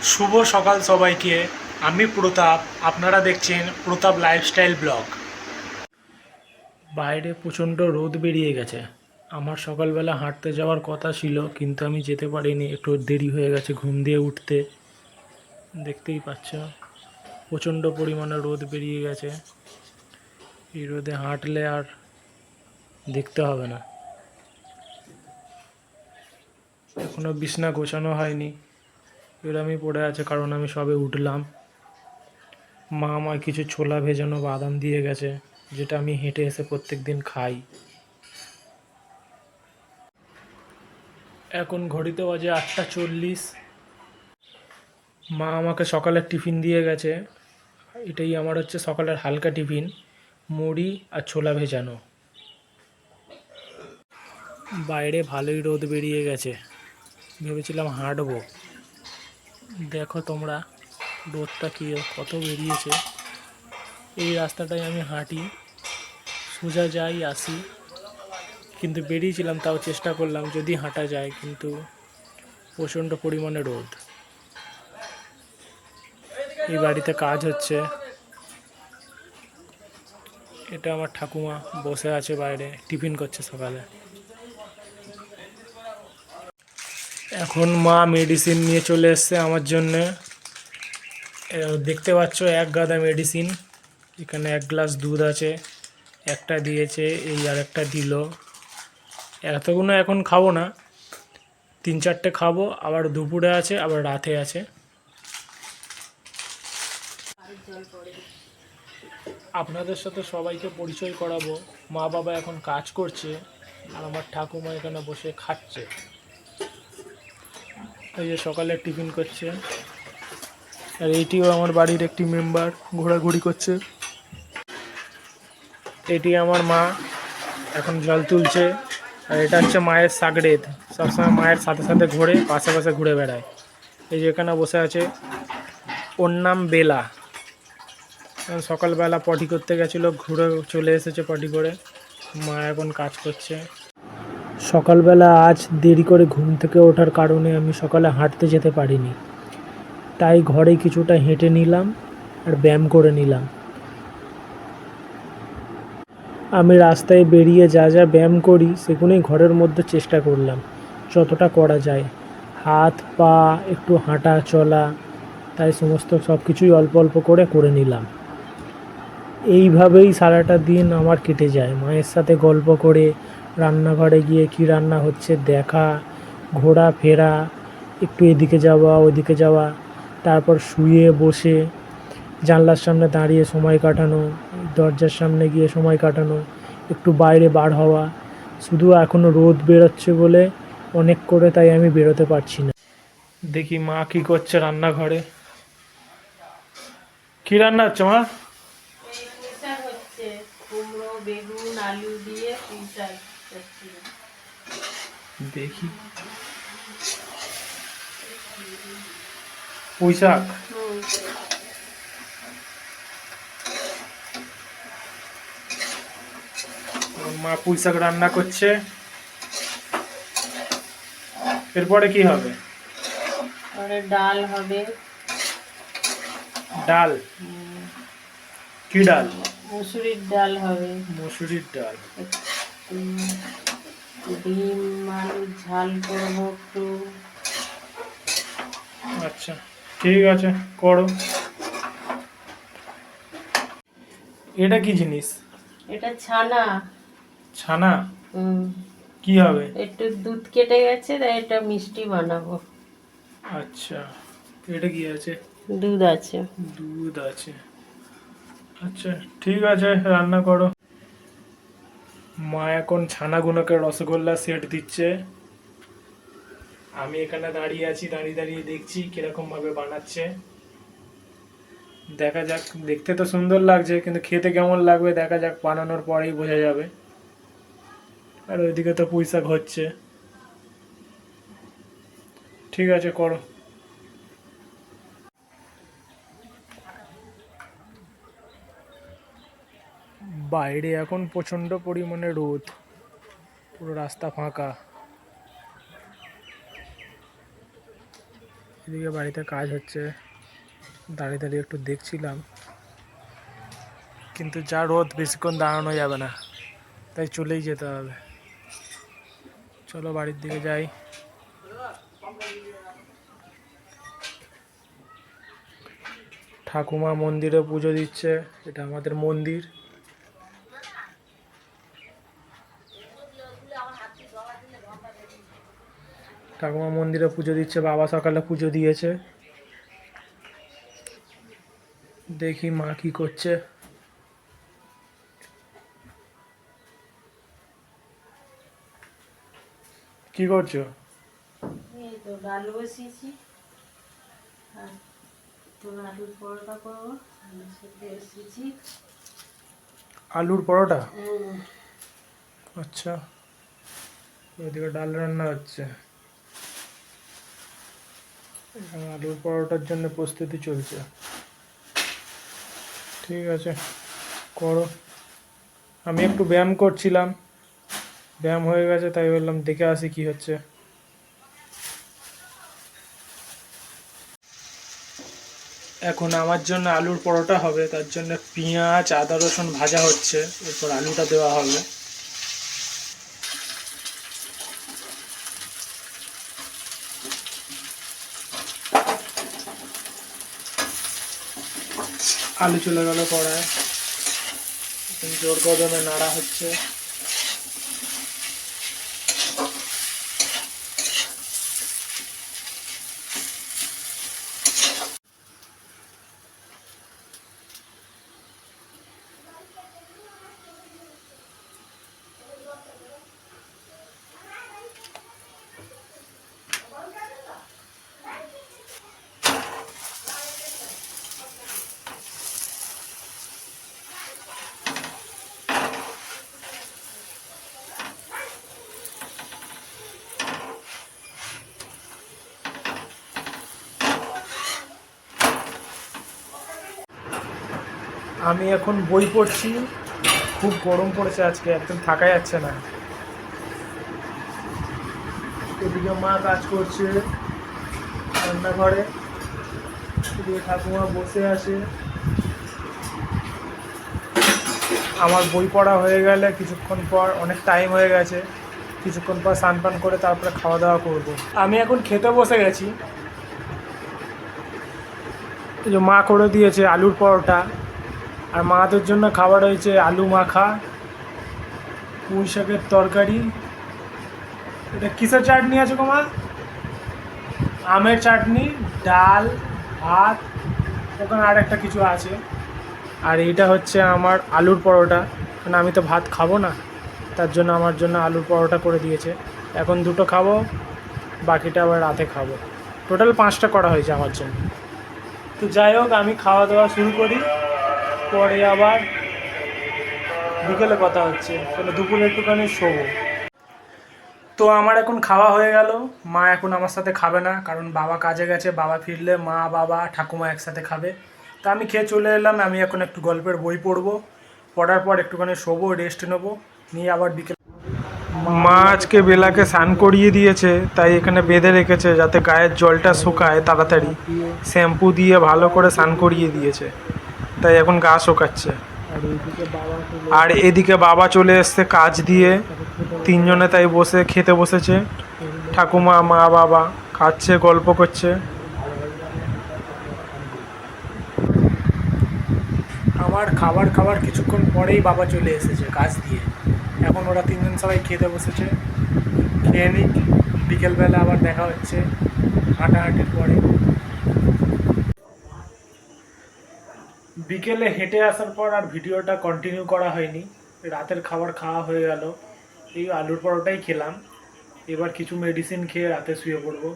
শুভ সকাল সবাইকে। আমি প্রতাপ, আপনারা দেখছেন প্রতাপ লাইফস্টাইল ব্লগ। বাইরে প্রচণ্ড রোদ বেরিয়ে গেছে। আমার সকালবেলা হাঁটতে যাওয়ার কথা ছিল, কিন্তু আমি যেতে পারিনি, একটু দেরি হয়ে গেছে ঘুম দিয়ে উঠতে। দেখতেই পাচ্ছ প্রচণ্ড পরিমাণে রোদ বেরিয়ে গেছে। এই রোদে হাঁটলে আর দেখতে হবে না। এখনও বিছনা গোছানো হয়নি, এরমই পড়ে আছে, কারণ আমি সবে উঠলাম। মা আমায় কিছু ছোলা ভেজানো বাদাম দিয়ে গেছে, যেটা আমি হেঁটে এসে প্রত্যেক দিন খাই। এখন ঘড়িতে বাজে 8:40। মা আমাকে সকালের টিফিন দিয়ে গেছে। এটাই আমার হচ্ছে সকালের হালকা টিফিন, মুড়ি আর ছোলা ভেজানো। বাইরে ভালোই রোদ বেরিয়ে গেছে, ভেবেছিলাম হাঁটবো। দেখো তোমরা রোদটা কি কত বেরিয়েছে। এই রাস্তাটায় আমি হাঁটি, সোজা যাই আসি, কিন্তু বেরিয়েছিলাম, তাও চেষ্টা করলাম যদি হাঁটা যায়, কিন্তু প্রচণ্ড পরিমাণে রোদ। এই বাড়িতে কাজ হচ্ছে। এটা আমার ঠাকুমা বসে আছে বাইরে, টিফিন করছে সকালে। এখন মা মেডিসিন নিয়ে চলে এসছে আমার জন্যে। দেখতে পাচ্ছ এক গাদা মেডিসিন। এখানে 1 গ্লাস দুধ আছে, একটা দিয়েছে, এই আর একটা দিল। এতগুলো এখন খাবো না, 3-4টে খাবো, আবার দুপুরে আছে, আবার রাতে আছে। আপনাদের সাথে সবাইকে পরিচয় করাবো। মা বাবা এখন কাজ করছে, আর আমার ঠাকুমা এখানে বসে খাচ্ছে। এই যে সকালে টিফিন করছে। আর এইটিও আমার বাড়ির একটি মেম্বার, ঘোরাঘুরি করছে। এটি আমার মা, এখন জল তুলছে। আর এটা হচ্ছে মায়ের সাগরেদ, সবসময় মায়ের সাথে সাথে ঘোরে, পাশে পাশে ঘুরে বেড়ায়। এই যে এখানে বসে আছে, ওর নাম বেলা। সকালবেলা পটি করতে গেছিলো, ঘুরে চলে এসেছে পটি করে। মা এখন কাজ করছে। সকালবেলা আজ দেরি করে ঘুম থেকে ওঠার কারণে আমি সকালে হাঁটতে যেতে পারিনি, তাই ঘরে কিছুটা হেঁটে নিলাম আর ব্যায়াম করে নিলাম। আমি রাস্তায় বেরিয়ে যা যা ব্যায়াম করি সেগুলোই ঘরের মধ্যে চেষ্টা করলাম যতটা করা যায়। হাত পা একটু হাঁটা চলা, তাই সমস্ত সব কিছুই অল্প অল্প করে নিলাম। এইভাবেই সারাটা দিন আমার কেটে যায়, মায়ের সাথে গল্প করে, রান্নাঘরে গিয়ে কী রান্না হচ্ছে দেখা, ঘোরাফেরা, একটু এদিকে যাওয়া ওদিকে যাওয়া, তারপর শুয়ে বসে জানলার সামনে দাঁড়িয়ে সময় কাটানো, দরজার সামনে গিয়ে সময় কাটানো, একটু বাইরে বার হওয়া। শুধু এখনও রোদ বেরোচ্ছে বলে অনেক করে, তাই আমি বেরোতে পারছি না। দেখি মা কী করছে রান্নাঘরে। কী রান্না হচ্ছে মা? কুমড়ো বেগুন আলু দিয়ে পুঁই শাক করছি। দেখি, পুঁই শাক। মা পুঁই শাক রান্না করছে। এরপরে কি হবে? পরে ডাল হবে। ডাল? কি ডাল? মুসুরির ডাল হবে। মসুরির ডাল। ডিম আলু ঝাল করবো একটু। আচ্ছা, ঠিক আছে, করো। এটা কি জিনিস? এটা ছানা। ছানা? কি হবে? একটু দুধ কেটে গেছে, তাই এটা মিষ্টি বানাবো। আচ্ছা, এটা কি আছে? দুধ আছে। দুধ আছে, আচ্ছা ঠিক আছে, রান্না করো। মা এখন ছানাগুলোকে রসগোল্লা সেট দিচ্ছে। আমি এখানে দাঁড়িয়ে আছি, দাঁড়িয়ে দাঁড়িয়ে দেখছি কিরকম ভাবে বানাচ্ছে। দেখা যাক, দেখতে তো সুন্দর লাগছে, কিন্তু খেতে কেমন লাগবে দেখা যাক, বানানোর পরেই বোঝা যাবে। আর ওইদিকে তো পুঁই শাক হচ্ছে। ঠিক আছে, করো। বাইরে এখন প্রচণ্ড পরিমাণে রোদ, পুরো রাস্তা ফাঁকা। এদিকে বাড়িতে কাজ হচ্ছে, দাঁড়িয়ে দাঁড়িয়ে একটু দেখছিলাম, কিন্তু যা রোদ বেশিক্ষণ দাঁড়ানো যাবে না, তাই চলেই যেতে হবে। চলো বাড়ির দিকে যাই। ঠাকুমা মন্দিরে পুজো দিচ্ছে, এটা আমাদের মন্দির। ঠাকুমা মন্দিরে পুজো দিচ্ছে, বাবা সকালে পুজো দিয়েছে। দেখি মা কি করছে। কি করছো? এই তো ডাল বসিয়েছি, আর তো আলুর পরোটা করবো, সেটা এসেছি। আলুর পরোটা? আচ্ছা, ওইদিকে ডাল রান্না হচ্ছে, এখানে আলুর পরোটার জন্য প্রস্তুতি চলছে। ঠিক আছে, করো। আমি একটু ব্যায়াম করছিলাম, ব্যায়াম হয়ে গেছে, তাই বললাম দেখে আসি কি হচ্ছে। এখন আমার জন্য আলুর পরোটা হবে, তার জন্য পেঁয়াজ আদা রসুন ভাজা হচ্ছে, এরপর আলুটা দেওয়া হবে। আলু চলে গেল কড়ায়, জোর কদমে নাড়া হচ্ছে। আমি এখন বই পড়ছি, খুব গরম পড়েছে আজকে, একদম থাকা যাচ্ছে না। এদিকে মা কাজ করছে রান্নাঘরে, এদিকে ঠাকুমা বসে আছে। আমার বই পড়া হয়ে গেলে কিছুক্ষণ পর, অনেক টাইম হয়ে গেছে, কিছুক্ষণ পর স্নান পান করে তারপরে খাওয়া দাওয়া করব। আমি এখন খেতে বসে গেছি। এই যে মা করে দিয়েছে আলুর পরোটা, আর মাদের জন্য খাবার হয়েছে আলু মাখা, পুঁই শাকের তরকারি। এটা কিসের চাটনি আছে গো মা? আমের চাটনি, ডাল, ভাত, ওখানে আর একটা কিছু আছে। আর এইটা হচ্ছে আমার আলুর পরোটা, কারণ আমি তো ভাত খাবো না, তার জন্য আমার জন্য আলুর পরোটা করে দিয়েছে। এখন দুটো খাবো, বাকিটা আবার রাতে খাবো। টোটাল 5টা করা হয়েছে আমার জন্য। তো যাই হোক, আমি খাওয়া দাওয়া শুরু করি, পরে আবার বিকেলে কথা হচ্ছে। তাহলে দুপুরে একটুখানি শোবো। তো আমার এখন খাওয়া হয়ে গেল, মা এখন আমার সাথে খাবে না, কারণ বাবা কাজে গেছে, বাবা ফিরলে মা বাবা ঠাকুমা একসাথে খাবে। তা আমি খেয়ে চলে এলাম। আমি এখন একটু গল্পের বই পড়বো, পড়ার পর একটুখানি শোবো, রেস্ট নেবো, নিয়ে আবার বিকেল। মা আজকে বেলাকে স্নান করিয়ে দিয়েছে, তাই এখানে বেঁধে রেখেছে যাতে গায়ের জলটা শুকায় তাড়াতাড়ি। শ্যাম্পু দিয়ে ভালো করে স্নান করিয়ে দিয়েছে, তাই এখন গা শুকাচ্ছে। আর এদিকে বাবা চলে এসছে কাজ দিয়ে, তিনজনে তাই বসে খেতে বসেছে। ঠাকুমা মা বাবা খাচ্ছে, গল্প করছে। আমার খাবার কিছুক্ষণ পরেই বাবা চলে এসেছে কাজ দিয়ে। এখন ওরা তিনজন সবাই খেতে বসেছে, খেয়ে নিই, বিকেলবেলা আবার দেখা হচ্ছে হাঁটাহাঁটির পরে। বিকেলে হেঁটে আসার পর আর ভিডিওটা কন্টিনিউ করা হয়নি। রাতের খাবার খাওয়া হয়ে গেল, এই আলুর পরোটাই খেলাম। এবার কিছু মেডিসিন খেয়ে রাতে শুয়ে পড়বো।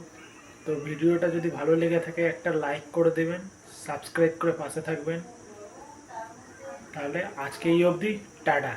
তো ভিডিওটা যদি ভালো লেগে থাকে একটা লাইক করে দেবেন, সাবস্ক্রাইব করে পাশে থাকবেন। তাহলে আজকে এই অবধি, টাটা।